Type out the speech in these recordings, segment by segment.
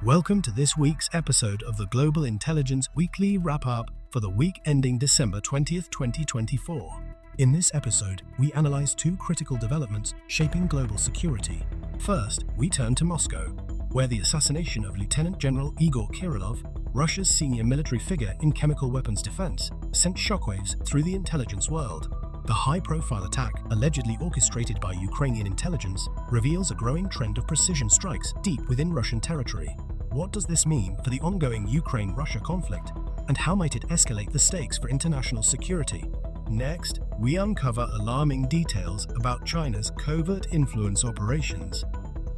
Welcome to this week's episode of the Global Intelligence Weekly Wrap-Up for the week ending December 20th, 2024. In this episode, we analyze two critical developments shaping global security. First, we turn to Moscow, where the assassination of Lieutenant General Igor Kirillov, Russia's senior military figure in chemical weapons defense, sent shockwaves through the intelligence world. The high-profile attack, allegedly orchestrated by Ukrainian intelligence, reveals a growing trend of precision strikes deep within Russian territory. What does this mean for the ongoing Ukraine-Russia conflict, and how might it escalate the stakes for international security? Next, we uncover alarming details about China's covert influence operations,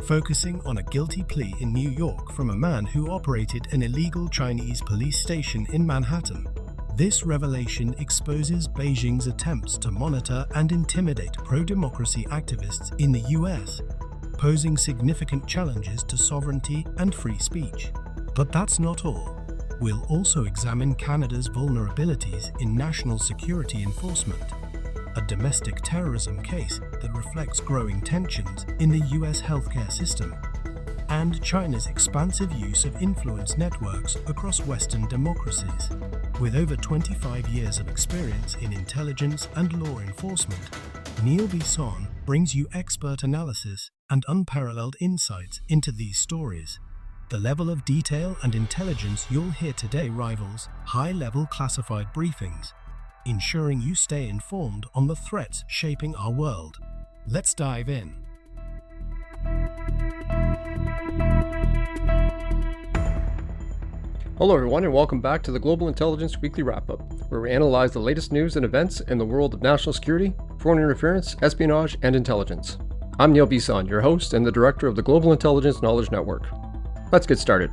focusing on a guilty plea in New York from a man who operated an illegal Chinese police station in Manhattan. This revelation exposes Beijing's attempts to monitor and intimidate pro-democracy activists in the US, posing significant challenges to sovereignty and free speech. But that's not all. We'll also examine Canada's vulnerabilities in national security enforcement, a domestic terrorism case that reflects growing tensions in the US healthcare system, and China's expansive use of influence networks across Western democracies. With over 25 years of experience in intelligence and law enforcement, Neil Bisson brings you expert analysis and unparalleled insights into these stories. The level of detail and intelligence you'll hear today rivals high-level classified briefings, ensuring you stay informed on the threats shaping our world. Let's dive in. Hello everyone, and welcome back to the Global Intelligence Weekly Wrap-Up, where we analyze the latest news and events in the world of national security, foreign interference, espionage, and intelligence. I'm Neil Bisson, your host and the director of the Global Intelligence Knowledge Network. Let's get started.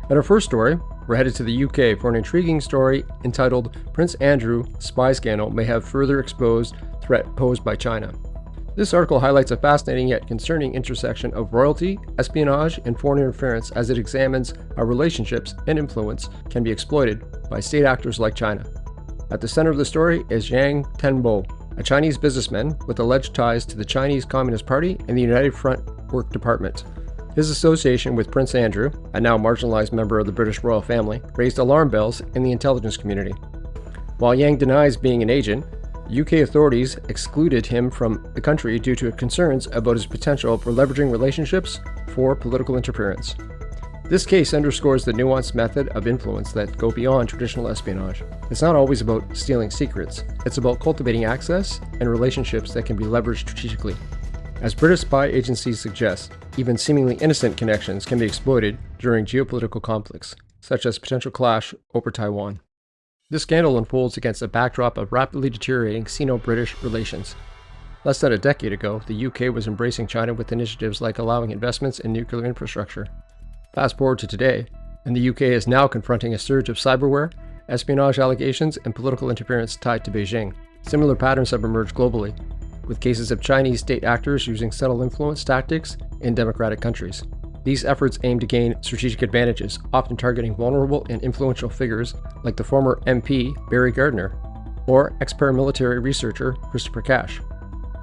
In our first story, we're headed to the UK for an intriguing story entitled Prince Andrew Spy Scandal May Have Further Exposed Threat Posed by China. This article highlights a fascinating yet concerning intersection of royalty, espionage, and foreign interference as it examines how relationships and influence can be exploited by state actors like China. At the center of the story is Yang Tenbo, a Chinese businessman with alleged ties to the Chinese Communist Party and the United Front Work Department. His association with Prince Andrew, a now marginalized member of the British royal family, raised alarm bells in the intelligence community. While Yang denies being an agent, UK authorities excluded him from the country due to concerns about his potential for leveraging relationships for political interference. This case underscores the nuanced method of influence that go beyond traditional espionage. It's not always about stealing secrets, it's about cultivating access and relationships that can be leveraged strategically. As British spy agencies suggest, even seemingly innocent connections can be exploited during geopolitical conflicts, such as potential clash over Taiwan. This scandal unfolds against a backdrop of rapidly deteriorating Sino-British relations. Less than a decade ago, the UK was embracing China with initiatives like allowing investments in nuclear infrastructure. Fast forward to today, and the UK is now confronting a surge of cyberware, espionage allegations, and political interference tied to Beijing. Similar patterns have emerged globally, with cases of Chinese state actors using subtle influence tactics in democratic countries. These efforts aim to gain strategic advantages, often targeting vulnerable and influential figures like the former MP Barry Gardner or ex-paramilitary researcher Christopher Cash.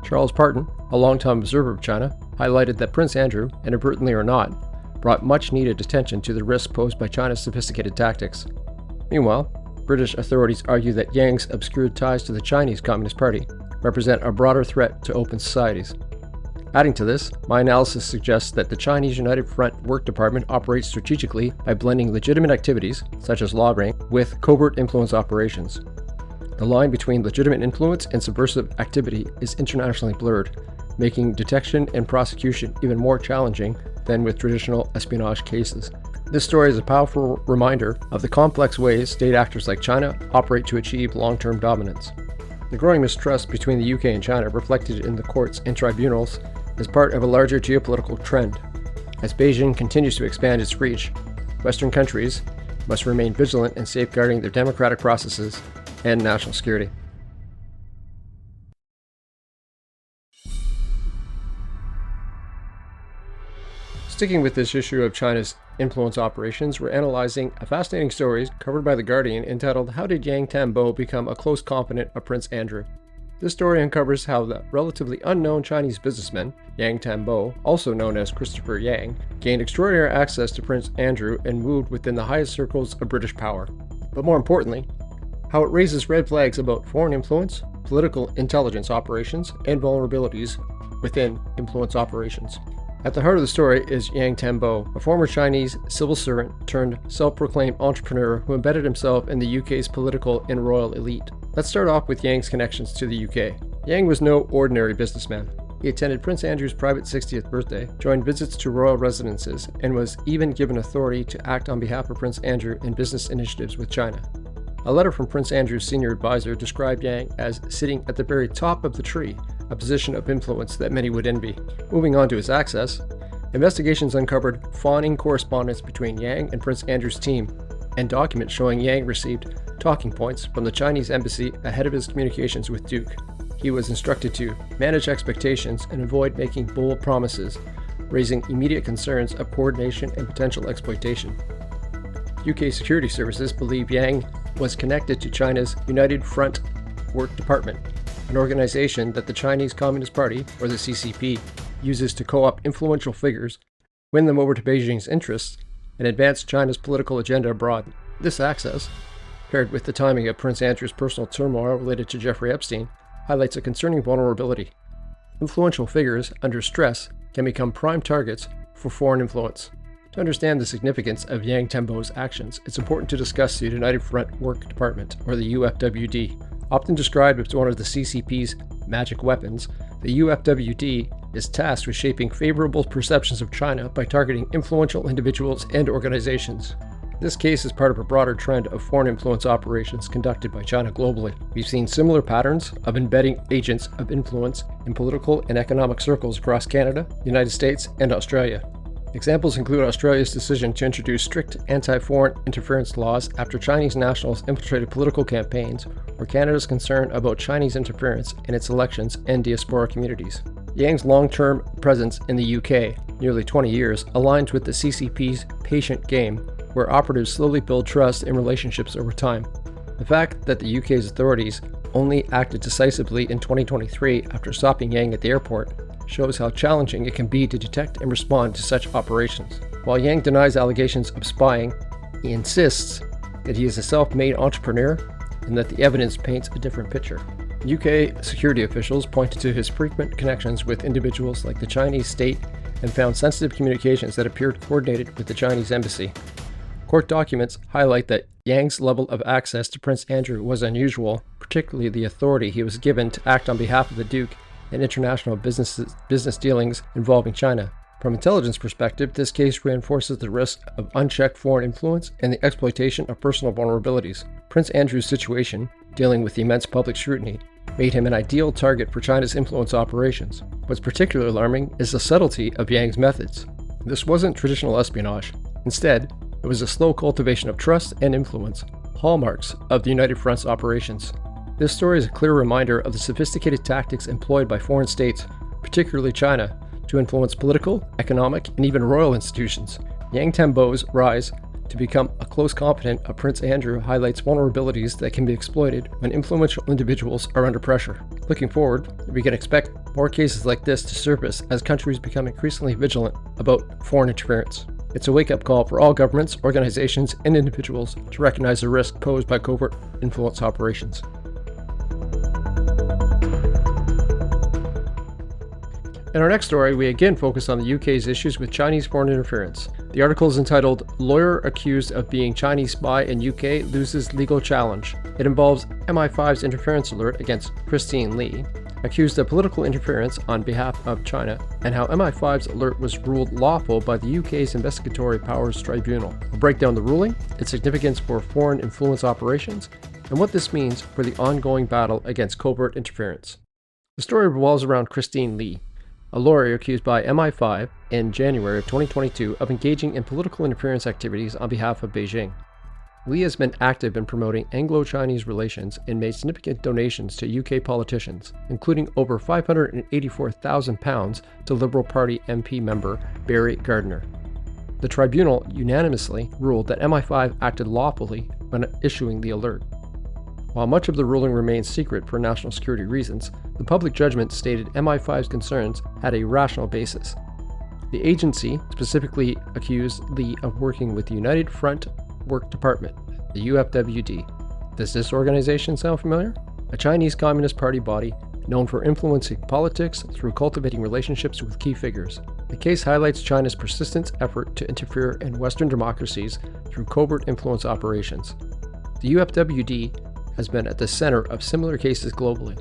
Charles Parton, a longtime observer of China, highlighted that Prince Andrew, inadvertently or not, brought much-needed attention to the risk posed by China's sophisticated tactics. Meanwhile, British authorities argue that Yang's obscured ties to the Chinese Communist Party represent a broader threat to open societies. Adding to this, my analysis suggests that the Chinese United Front Work Department operates strategically by blending legitimate activities, such as lobbying, with covert influence operations. The line between legitimate influence and subversive activity is internationally blurred, making detection and prosecution even more challenging than with traditional espionage cases. This story is a powerful reminder of the complex ways state actors like China operate to achieve long-term dominance. The growing mistrust between the UK and China, reflected in the courts and tribunals, is part of a larger geopolitical trend. As Beijing continues to expand its reach, Western countries must remain vigilant in safeguarding their democratic processes and national security. Sticking with this issue of China's influence operations, we're analyzing a fascinating story covered by The Guardian entitled How Did Yang Tenbo Become a Close Confidant of Prince Andrew? This story uncovers how the relatively unknown Chinese businessman, Yang Tambo, also known as Christopher Yang, gained extraordinary access to Prince Andrew and moved within the highest circles of British power. But more importantly, how it raises red flags about foreign influence, political intelligence operations, and vulnerabilities within influence operations. At the heart of the story is Yang Tambo, a former Chinese civil servant turned self-proclaimed entrepreneur who embedded himself in the UK's political and royal elite. Let's start off with Yang's connections to the UK. Yang was no ordinary businessman. He attended Prince Andrew's private 60th birthday, joined visits to royal residences, and was even given authority to act on behalf of Prince Andrew in business initiatives with China. A letter from Prince Andrew's senior advisor described Yang as sitting at the very top of the tree, a position of influence that many would envy. Moving on to his access, investigations uncovered fawning correspondence between Yang and Prince Andrew's team, and documents showing Yang received talking points from the Chinese embassy ahead of his communications with Duke. He was instructed to manage expectations and avoid making bold promises, raising immediate concerns of coordination and potential exploitation. UK security services believe Yang was connected to China's United Front Work Department, an organization that the Chinese Communist Party, or the CCP, uses to co-opt influential figures, win them over to Beijing's interests, and advance China's political agenda abroad. This access, paired with the timing of Prince Andrew's personal turmoil related to Jeffrey Epstein, highlights a concerning vulnerability. Influential figures under stress can become prime targets for foreign influence. To understand the significance of Yang Tambo's actions, it's important to discuss the United Front Work Department, or the UFWD. Often described as one of the CCP's magic weapons, the UFWD is tasked with shaping favorable perceptions of China by targeting influential individuals and organizations. This case is part of a broader trend of foreign influence operations conducted by China globally. We've seen similar patterns of embedding agents of influence in political and economic circles across Canada, the United States, and Australia. Examples include Australia's decision to introduce strict anti-foreign interference laws after Chinese nationals infiltrated political campaigns, or Canada's concern about Chinese interference in its elections and diaspora communities. Yang's long-term presence in the UK, nearly 20 years, aligns with the CCP's patient game, where operatives slowly build trust in relationships over time. The fact that the UK's authorities only acted decisively in 2023 after stopping Yang at the airport shows how challenging it can be to detect and respond to such operations. While Yang denies allegations of spying, he insists that he is a self-made entrepreneur and that the evidence paints a different picture. UK security officials pointed to his frequent connections with individuals like the Chinese state and found sensitive communications that appeared coordinated with the Chinese embassy. Court documents highlight that Yang's level of access to Prince Andrew was unusual, particularly the authority he was given to act on behalf of the Duke and international business dealings involving China. From intelligence perspective, this case reinforces the risk of unchecked foreign influence and the exploitation of personal vulnerabilities. Prince Andrew's situation, dealing with the immense public scrutiny, made him an ideal target for China's influence operations. What's particularly alarming is the subtlety of Yang's methods. This wasn't traditional espionage. Instead, it was a slow cultivation of trust and influence, hallmarks of the United Front's operations. This story is a clear reminder of the sophisticated tactics employed by foreign states, particularly China, to influence political, economic, and even royal institutions. Yang Tambo's rise to become a close confidant of Prince Andrew highlights vulnerabilities that can be exploited when influential individuals are under pressure. Looking forward, we can expect more cases like this to surface as countries become increasingly vigilant about foreign interference. It's a wake-up call for all governments, organizations, and individuals to recognize the risk posed by covert influence operations. In our next story, we again focus on the UK's issues with Chinese foreign interference. The article is entitled, "Lawyer Accused of Being Chinese Spy in UK Loses Legal Challenge." It involves MI5's interference alert against Christine Lee, accused of political interference on behalf of China, and how MI5's alert was ruled lawful by the UK's Investigatory Powers Tribunal. We'll break down the ruling, its significance for foreign influence operations, and what this means for the ongoing battle against covert interference. The story revolves around Christine Lee, a lawyer accused by MI5 in January of 2022 of engaging in political interference activities on behalf of Beijing. Lee has been active in promoting Anglo-Chinese relations and made significant donations to UK politicians, including over £584,000 to Liberal Party MP member Barry Gardiner. The tribunal unanimously ruled that MI5 acted lawfully when issuing the alert. While much of the ruling remains secret for national security reasons, the public judgment stated MI5's concerns had a rational basis. The agency specifically accused Li of working with the United Front Work Department, the UFWD. Does this organization sound familiar? A Chinese Communist Party body known for influencing politics through cultivating relationships with key figures. The case highlights China's persistent effort to interfere in Western democracies through covert influence operations. The UFWD has been at the center of similar cases globally.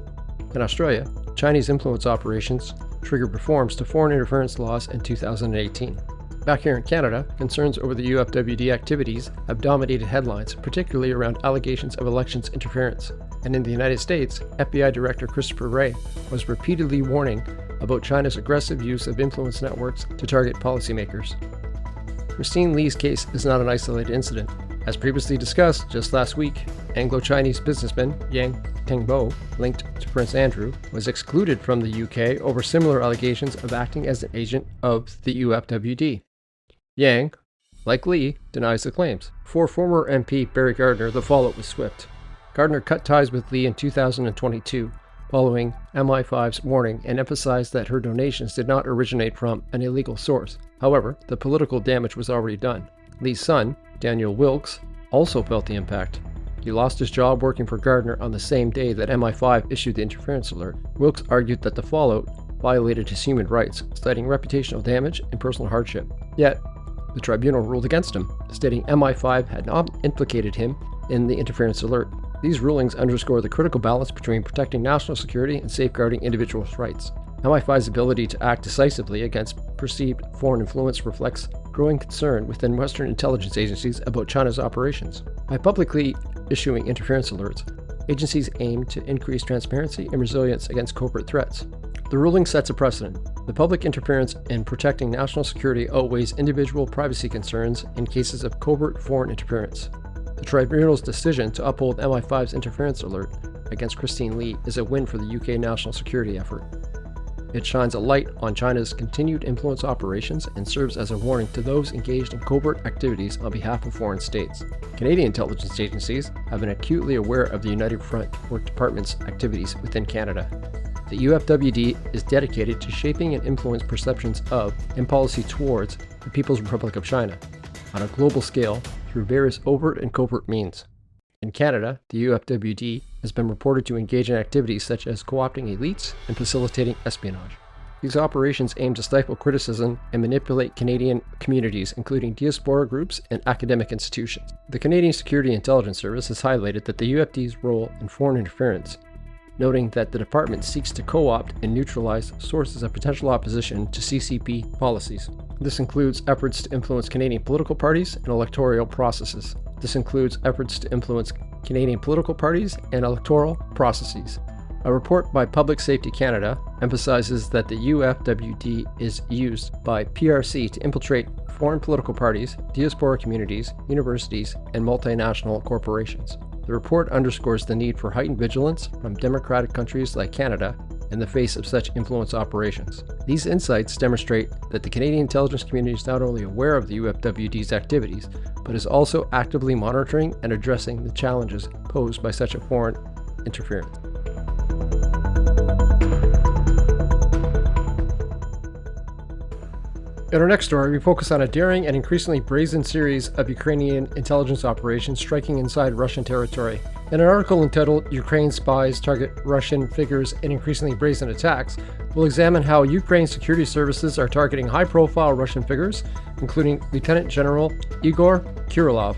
In Australia, Chinese influence operations triggered reforms to foreign interference laws in 2018. Back here in Canada, concerns over the UFWD activities have dominated headlines, particularly around allegations of elections interference. And in the United States, FBI Director Christopher Wray was repeatedly warning about China's aggressive use of influence networks to target policymakers. Christine Li's case is not an isolated incident. As previously discussed just last week, Anglo-Chinese businessman Yang Tengbo, linked to Prince Andrew, was excluded from the UK over similar allegations of acting as an agent of the UFWD. Yang, like Li, denies the claims. For former MP Barry Gardner, the fallout was swift. Gardner cut ties with Li in 2022, following MI5's warning, and emphasized that her donations did not originate from an illegal source. However, the political damage was already done. Li's son, Daniel Wilkes, also felt the impact. He lost his job working for Gardner on the same day that MI5 issued the interference alert. Wilkes argued that the fallout violated his human rights, citing reputational damage and personal hardship. Yet, the tribunal ruled against him, stating MI5 had not implicated him in the interference alert. These rulings underscore the critical balance between protecting national security and safeguarding individuals' rights. MI5's ability to act decisively against perceived foreign influence reflects growing concern within Western intelligence agencies about China's operations. By publicly issuing interference alerts, agencies aim to increase transparency and resilience against covert threats. The ruling sets a precedent. The public interference in protecting national security outweighs individual privacy concerns in cases of covert foreign interference. The tribunal's decision to uphold MI5's interference alert against Christine Li is a win for the UK national security effort. It shines a light on China's continued influence operations and serves as a warning to those engaged in covert activities on behalf of foreign states. Canadian intelligence agencies have been acutely aware of the United Front Work Department's activities within Canada. The UFWD is dedicated to shaping and influence perceptions of and policy towards the People's Republic of China on a global scale through various overt and covert means. In Canada, the UFWD has been reported to engage in activities such as co-opting elites and facilitating espionage. These operations aim to stifle criticism and manipulate Canadian communities, including diaspora groups and academic institutions. The Canadian Security Intelligence Service has highlighted that the UFD's role in foreign interference, noting that the department seeks to co-opt and neutralize sources of potential opposition to CCP policies. This includes efforts to influence Canadian political parties and electoral processes. A report by Public Safety Canada emphasizes that the UFWD is used by PRC to infiltrate foreign political parties, diaspora communities, universities, and multinational corporations. The report underscores the need for heightened vigilance from democratic countries like Canada in the face of such influence operations. These insights demonstrate that the Canadian intelligence community is not only aware of the UFWD's activities, but is also actively monitoring and addressing the challenges posed by such a foreign interference. In our next story, we focus on a daring and increasingly brazen series of Ukrainian intelligence operations striking inside Russian territory. In an article entitled "Ukraine's Spies Target Russian Figures in Increasingly Brazen Attacks," we'll examine how Ukraine's security services are targeting high-profile Russian figures, including Lieutenant General Igor Kirilov,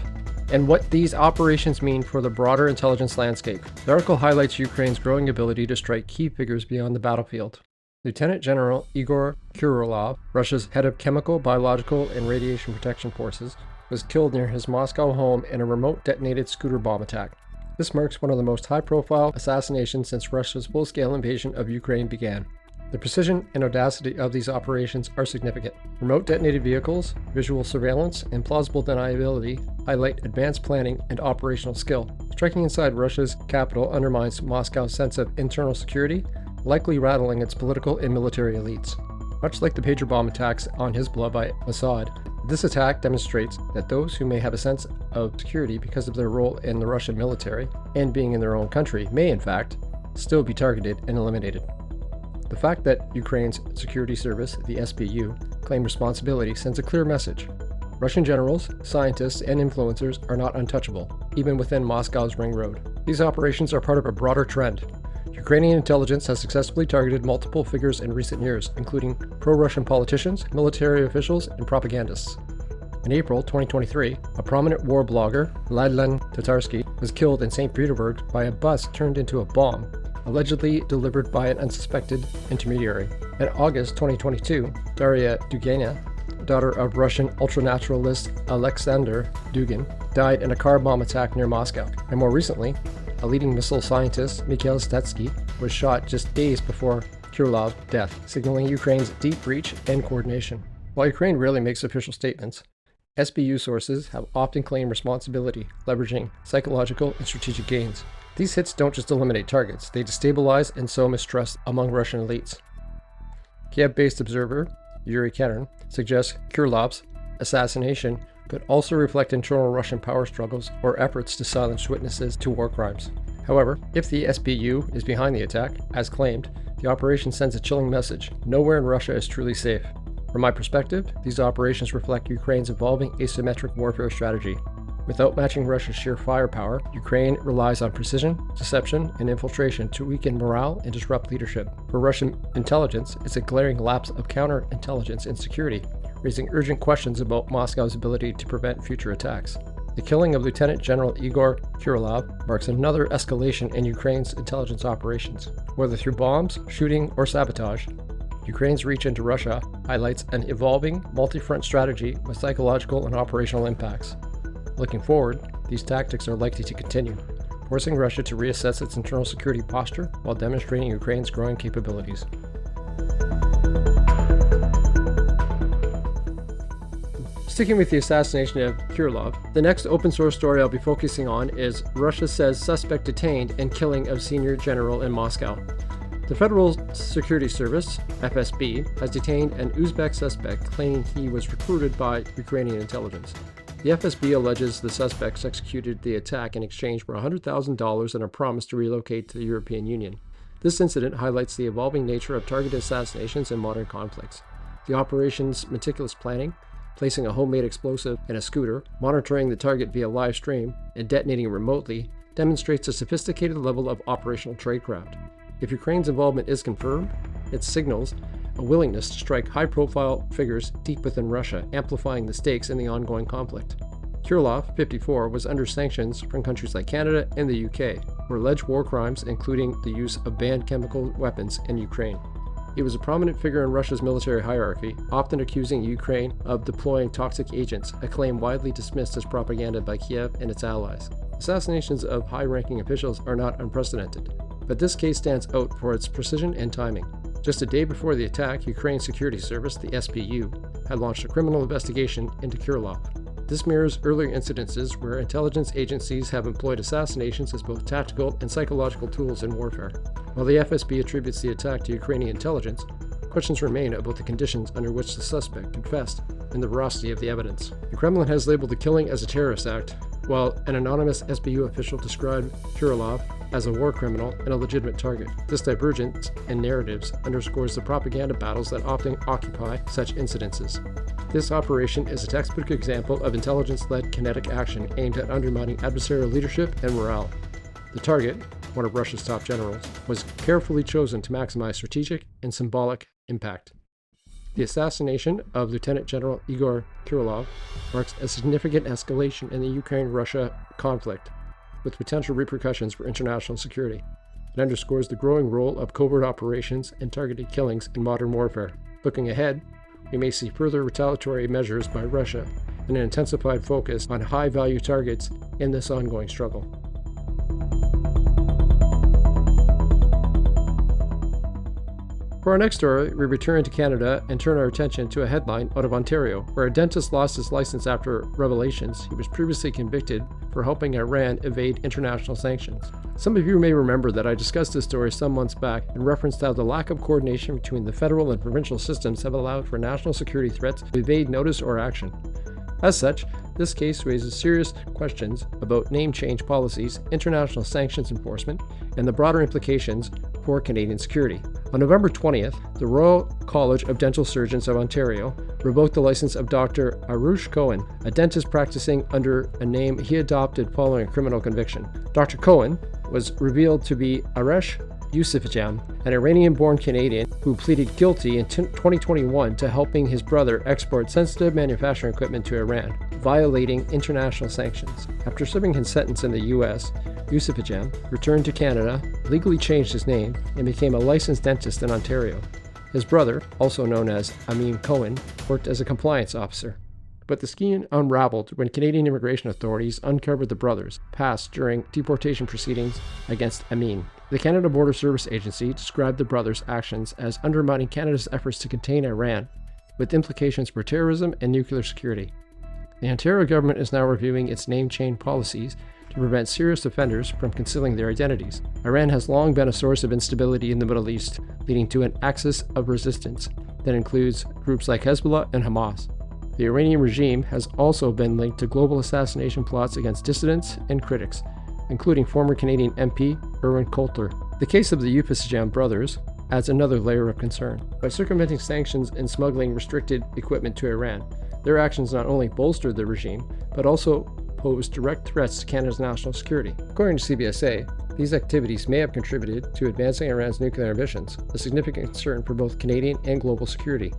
and what these operations mean for the broader intelligence landscape. The article highlights Ukraine's growing ability to strike key figures beyond the battlefield. Lieutenant General Igor Kirilov, Russia's head of chemical, biological, and radiation protection forces, was killed near his Moscow home in a remote detonated scooter bomb attack. This marks one of the most high-profile assassinations since Russia's full-scale invasion of Ukraine began. The precision and audacity of these operations are significant. Remote detonated vehicles, visual surveillance, and plausible deniability highlight advanced planning and operational skill. Striking inside Russia's capital undermines Moscow's sense of internal security, likely rattling its political and military elites. Much like the pager bomb attacks on Hezbollah by Assad, This attack demonstrates that those who may have a sense of security because of their role in the Russian military and being in their own country may, in fact, still be targeted and eliminated. The fact that Ukraine's security service, the SBU, claimed responsibility sends a clear message. Russian generals, scientists, and influencers are not untouchable, even within Moscow's Ring Road. These operations are part of a broader trend. Ukrainian intelligence has successfully targeted multiple figures in recent years, including pro-Russian politicians, military officials, and propagandists. In April 2023, a prominent war blogger, Ladlen Tatarsky, was killed in St. Petersburg by a bus turned into a bomb, allegedly delivered by an unsuspected intermediary. In August 2022, Daria Dugina, daughter of Russian ultranaturalist Alexander Dugin, died in a car bomb attack near Moscow. And more recently, a leading missile scientist, Mikhail Stetsky, was shot just days before Kirilov's death, signaling Ukraine's deep reach and coordination. While Ukraine rarely makes official statements, SBU sources have often claimed responsibility, leveraging psychological and strategic gains. These hits don't just eliminate targets, they destabilize and sow mistrust among Russian elites. Kiev-based observer Yuri Kerin suggests Kirilov's assassination could also reflect internal Russian power struggles or efforts to silence witnesses to war crimes. However, if the SBU is behind the attack, as claimed, the operation sends a chilling message. Nowhere in Russia is truly safe. From my perspective, these operations reflect Ukraine's evolving asymmetric warfare strategy. Without matching Russia's sheer firepower, Ukraine relies on precision, deception, and infiltration to weaken morale and disrupt leadership. For Russian intelligence, it's a glaring lapse of counterintelligence and security, raising urgent questions about Moscow's ability to prevent future attacks. The killing of Lieutenant General Igor Kirilov marks another escalation in Ukraine's intelligence operations. Whether through bombs, shooting, or sabotage, Ukraine's reach into Russia highlights an evolving multi-front strategy with psychological and operational impacts. Looking forward, these tactics are likely to continue, forcing Russia to reassess its internal security posture while demonstrating Ukraine's growing capabilities. Sticking with the assassination of Kirilov, the next open source story I'll be focusing on is Russia says suspect detained and killing of senior general in Moscow. The Federal Security Service, FSB, has detained an Uzbek suspect claiming he was recruited by Ukrainian intelligence. The FSB alleges the suspects executed the attack in exchange for $100,000 and a promise to relocate to the European Union. This incident highlights the evolving nature of targeted assassinations in modern conflicts. The operation's meticulous planning, placing a homemade explosive in a scooter, monitoring the target via live stream, and detonating remotely, demonstrates a sophisticated level of operational tradecraft. If Ukraine's involvement is confirmed, it signals a willingness to strike high-profile figures deep within Russia, amplifying the stakes in the ongoing conflict. Kirilov, 54, was under sanctions from countries like Canada and the UK for alleged war crimes, including the use of banned chemical weapons in Ukraine. He was a prominent figure in Russia's military hierarchy, often accusing Ukraine of deploying toxic agents, a claim widely dismissed as propaganda by Kiev and its allies. Assassinations of high-ranking officials are not unprecedented, but this case stands out for its precision and timing. Just a day before the attack, Ukraine's security service, the SBU, had launched a criminal investigation into Kirilov. This mirrors earlier incidences where intelligence agencies have employed assassinations as both tactical and psychological tools in warfare. While the FSB attributes the attack to Ukrainian intelligence, questions remain about the conditions under which the suspect confessed and the veracity of the evidence. The Kremlin has labeled the killing as a terrorist act, while an anonymous SBU official described Kirilov as a war criminal and a legitimate target. This divergence in narratives underscores the propaganda battles that often occupy such incidences. This operation is a textbook example of intelligence-led kinetic action aimed at undermining adversarial leadership and morale. The target, one of Russia's top generals, was carefully chosen to maximize strategic and symbolic impact. The assassination of Lieutenant General Igor Kirilov marks a significant escalation in the Ukraine-Russia conflict, with potential repercussions for international security. It underscores the growing role of covert operations and targeted killings in modern warfare. Looking ahead, we may see further retaliatory measures by Russia and an intensified focus on high-value targets in this ongoing struggle. For our next story, we return to Canada and turn our attention to a headline out of Ontario, where a dentist lost his license after revelations he was previously convicted for helping Iran evade international sanctions. Some of you may remember that I discussed this story some months back and referenced how the lack of coordination between the federal and provincial systems have allowed for national security threats to evade notice or action. As such, this case raises serious questions about name change policies, international sanctions enforcement, and the broader implications for Canadian security. On November 20th, the Royal College of Dental Surgeons of Ontario revoked the license of Dr. Arush Cohen, a dentist practicing under a name he adopted following a criminal conviction. Dr. Cohen was revealed to be Aresh Yousafzai, an Iranian-born Canadian who pleaded guilty in 2021 to helping his brother export sensitive manufacturing equipment to Iran, violating international sanctions. After serving his sentence in the U.S., Yousafzai returned to Canada, legally changed his name, and became a licensed dentist in Ontario. His brother, also known as Amin Cohen, worked as a compliance officer. But the scheme unraveled when Canadian immigration authorities uncovered the brothers' past during deportation proceedings against Amin. The Canada Border Service Agency described the brothers' actions as undermining Canada's efforts to contain Iran, with implications for terrorism and nuclear security. The Ontario government is now reviewing its name change policies to prevent serious offenders from concealing their identities. Iran has long been a source of instability in the Middle East, leading to an axis of resistance that includes groups like Hezbollah and Hamas. The Iranian regime has also been linked to global assassination plots against dissidents and critics, including former Canadian MP Irwin Coulter. The case of the Yousafzai brothers adds another layer of concern. By circumventing sanctions and smuggling restricted equipment to Iran, their actions not only bolstered the regime, but also posed direct threats to Canada's national security. According to CBSA, these activities may have contributed to advancing Iran's nuclear ambitions, a significant concern for both Canadian and global security.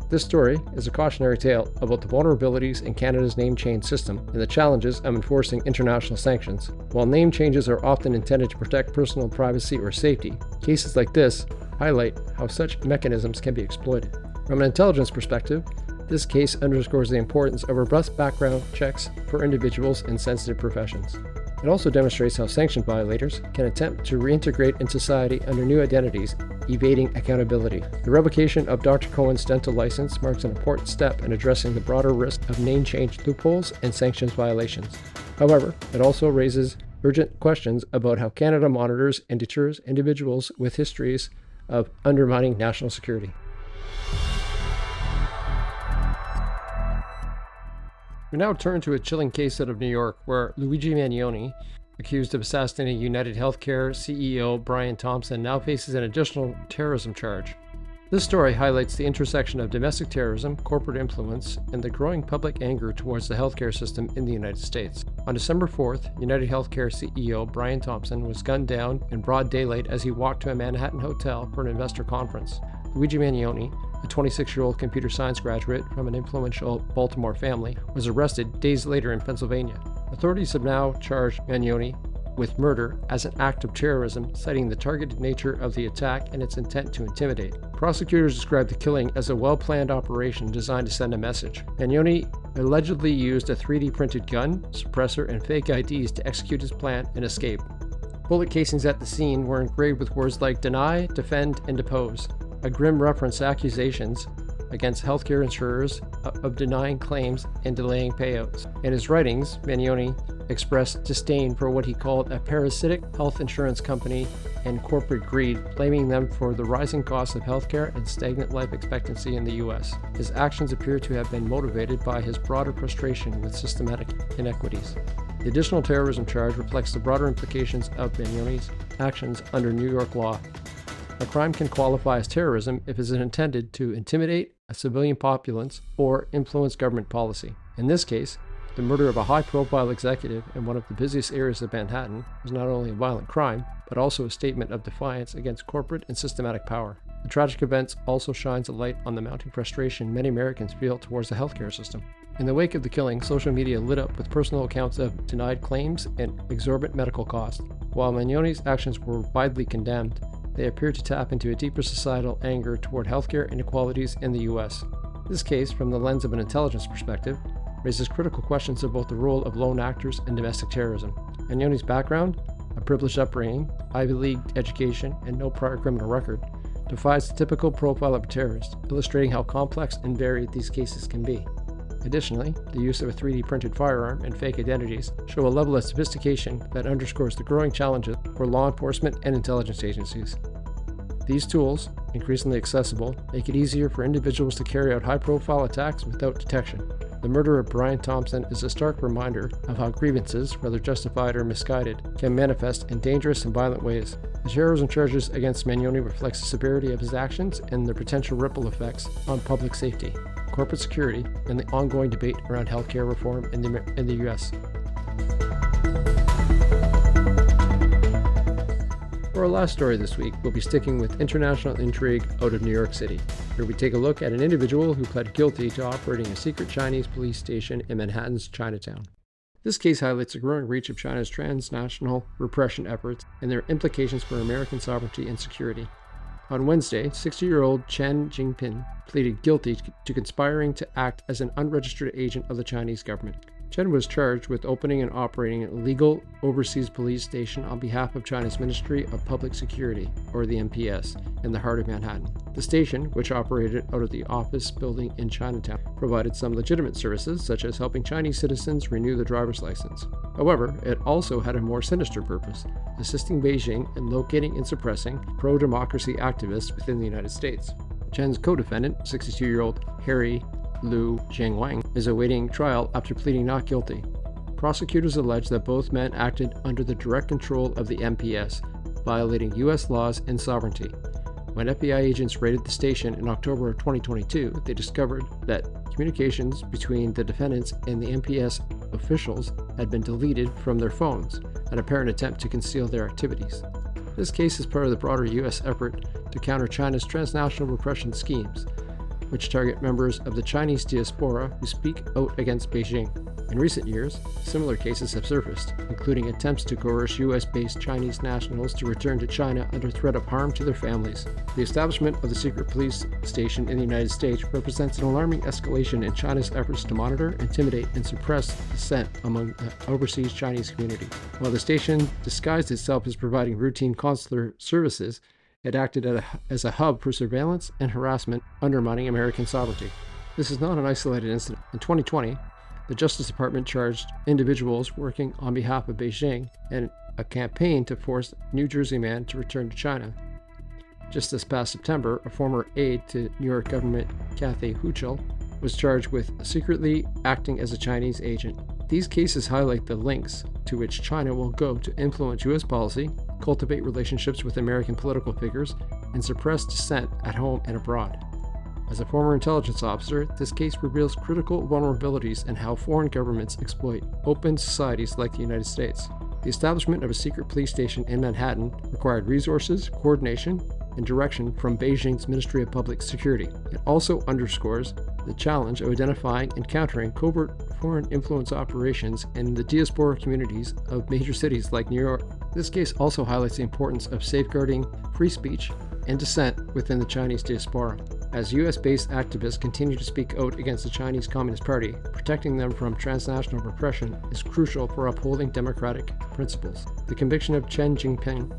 This story is a cautionary tale about the vulnerabilities in Canada's name change system and the challenges of enforcing international sanctions. While name changes are often intended to protect personal privacy or safety, cases like this highlight how such mechanisms can be exploited. From an intelligence perspective, this case underscores the importance of robust background checks for individuals in sensitive professions. It also demonstrates how sanction violators can attempt to reintegrate in society under new identities, evading accountability. The revocation of Dr. Cohen's dental license marks an important step in addressing the broader risk of name change loopholes and sanctions violations. However, it also raises urgent questions about how Canada monitors and deters individuals with histories of undermining national security. We now turn to a chilling case out of New York, where Luigi Mangione, accused of assassinating United Healthcare CEO Brian Thompson, now faces an additional terrorism charge. This story highlights the intersection of domestic terrorism, corporate influence, and the growing public anger towards the healthcare system in the United States. On December 4th, United Healthcare CEO Brian Thompson was gunned down in broad daylight as he walked to a Manhattan hotel for an investor conference. Luigi Mangione, a 26-year-old computer science graduate from an influential Baltimore family, was arrested days later in Pennsylvania. Authorities have now charged Mangione with murder as an act of terrorism, citing the targeted nature of the attack and its intent to intimidate. Prosecutors described the killing as a well-planned operation designed to send a message. Mangione allegedly used a 3D printed gun, suppressor, and fake IDs to execute his plan and escape. Bullet casings at the scene were engraved with words like deny, defend, and depose, a grim reference to accusations against healthcare insurers of denying claims and delaying payouts. In his writings, Mangione expressed disdain for what he called a parasitic health insurance company and corporate greed, blaming them for the rising costs of healthcare and stagnant life expectancy in the U.S. His actions appear to have been motivated by his broader frustration with systematic inequities. The additional terrorism charge reflects the broader implications of Mangione's actions under New York law. A crime can qualify as terrorism if it is intended to intimidate a civilian populace or influence government policy. In this case, the murder of a high-profile executive in one of the busiest areas of Manhattan was not only a violent crime, but also a statement of defiance against corporate and systematic power. The tragic events also shines a light on the mounting frustration many Americans feel towards the healthcare system. In the wake of the killing, social media lit up with personal accounts of denied claims and exorbitant medical costs. While Mangione's actions were widely condemned, they appear to tap into a deeper societal anger toward healthcare inequalities in the U.S. This case, from the lens of an intelligence perspective, raises critical questions about the role of lone actors in domestic terrorism. Mangione's background, a privileged upbringing, Ivy League education, and no prior criminal record, defies the typical profile of a terrorist, illustrating how complex and varied these cases can be. Additionally, the use of a 3D printed firearm and fake identities show a level of sophistication that underscores the growing challenges for law enforcement and intelligence agencies. These tools, increasingly accessible, make it easier for individuals to carry out high-profile attacks without detection. The murder of Brian Thompson is a stark reminder of how grievances, whether justified or misguided, can manifest in dangerous and violent ways. The terrorism charges against Mangione reflects the severity of his actions and their potential ripple effects on public safety, corporate security, and the ongoing debate around healthcare reform in the U.S. For our last story this week, we'll be sticking with international intrigue out of New York City, where we take a look at an individual who pled guilty to operating a secret Chinese police station in Manhattan's Chinatown. This case highlights the growing reach of China's transnational repression efforts and their implications for American sovereignty and security. On Wednesday, 60-year-old Chen Jingpin pleaded guilty to conspiring to act as an unregistered agent of the Chinese government. Chen was charged with opening and operating an illegal overseas police station on behalf of China's Ministry of Public Security, or the MPS, in the heart of Manhattan. The station, which operated out of the office building in Chinatown, provided some legitimate services, such as helping Chinese citizens renew their driver's license. However, it also had a more sinister purpose, assisting Beijing in locating and suppressing pro-democracy activists within the United States. Chen's co-defendant, 62-year-old Harry Liu Zhengwang, is awaiting trial after pleading not guilty. Prosecutors allege that both men acted under the direct control of the MPS, violating U.S. laws and sovereignty. When FBI agents raided the station in October of 2022, they discovered that communications between the defendants and the MPS officials had been deleted from their phones, an apparent attempt to conceal their activities. This case is part of the broader U.S. effort to counter China's transnational repression schemes, which target members of the Chinese diaspora who speak out against Beijing. In recent years, similar cases have surfaced, including attempts to coerce U.S.-based Chinese nationals to return to China under threat of harm to their families. The establishment of the secret police station in the United States represents an alarming escalation in China's efforts to monitor, intimidate, and suppress dissent among the overseas Chinese community. While the station disguised itself as providing routine consular services, it acted as a hub for surveillance and harassment, undermining American sovereignty. This is not an isolated incident. In 2020, the Justice Department charged individuals working on behalf of Beijing in a campaign to force a New Jersey man to return to China. Just this past September, a former aide to New York government, Kathy Hochul, was charged with secretly acting as a Chinese agent. These cases highlight the lengths to which China will go to influence U.S. policy, cultivate relationships with American political figures, and suppress dissent at home and abroad. As a former intelligence officer, this case reveals critical vulnerabilities in how foreign governments exploit open societies like the United States. The establishment of a secret police station in Manhattan required resources, coordination, and direction from Beijing's Ministry of Public Security. It also underscores the challenge of identifying and countering covert foreign influence operations in the diaspora communities of major cities like New York. This case also highlights the importance of safeguarding free speech and dissent within the Chinese diaspora. As U.S.-based activists continue to speak out against the Chinese Communist Party, protecting them from transnational repression is crucial for upholding democratic principles. The conviction of Chen Jingpin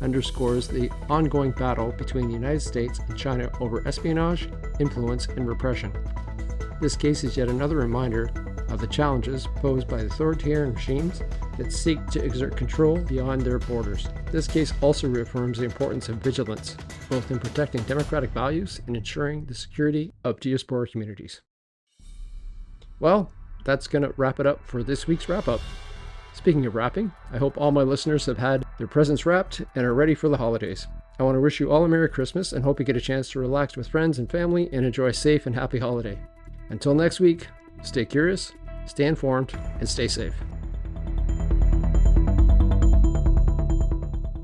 underscores the ongoing battle between the United States and China over espionage, influence, and repression. This case is yet another reminder of the challenges posed by authoritarian regimes that seek to exert control beyond their borders. This case also reaffirms the importance of vigilance, both in protecting democratic values and ensuring the security of diaspora communities. Well, that's going to wrap it up for this week's wrap-up. Speaking of wrapping, I hope all my listeners have had their presents wrapped and are ready for the holidays. I want to wish you all a Merry Christmas and hope you get a chance to relax with friends and family and enjoy a safe and happy holiday. Until next week, stay curious, stay informed, and stay safe.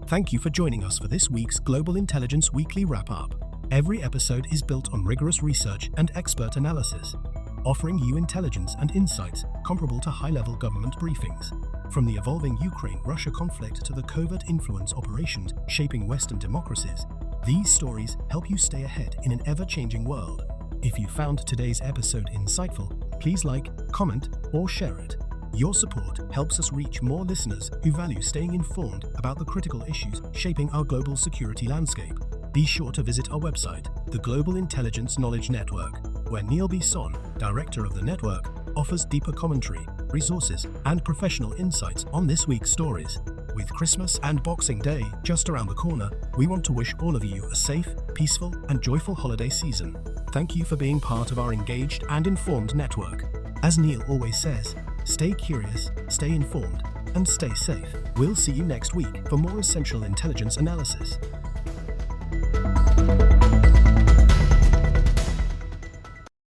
Thank you for joining us for this week's Global Intelligence Weekly Wrap-Up. Every episode is built on rigorous research and expert analysis, offering you intelligence and insights comparable to high-level government briefings. From the evolving Ukraine-Russia conflict to the covert influence operations shaping Western democracies, these stories help you stay ahead in an ever-changing world. If you found today's episode insightful, please like, comment, or share it. Your support helps us reach more listeners who value staying informed about the critical issues shaping our global security landscape. be sure to visit our website, the Global Intelligence Knowledge Network, where Neil Bisson, director of the network, offers deeper commentary, resources, and professional insights on this week's stories. With Christmas and Boxing Day just around the corner, we want to wish all of you a safe, peaceful, and joyful holiday season. Thank you for being part of our engaged and informed network. As Neil always says, stay curious, stay informed, and stay safe. We'll see you next week for more essential intelligence analysis.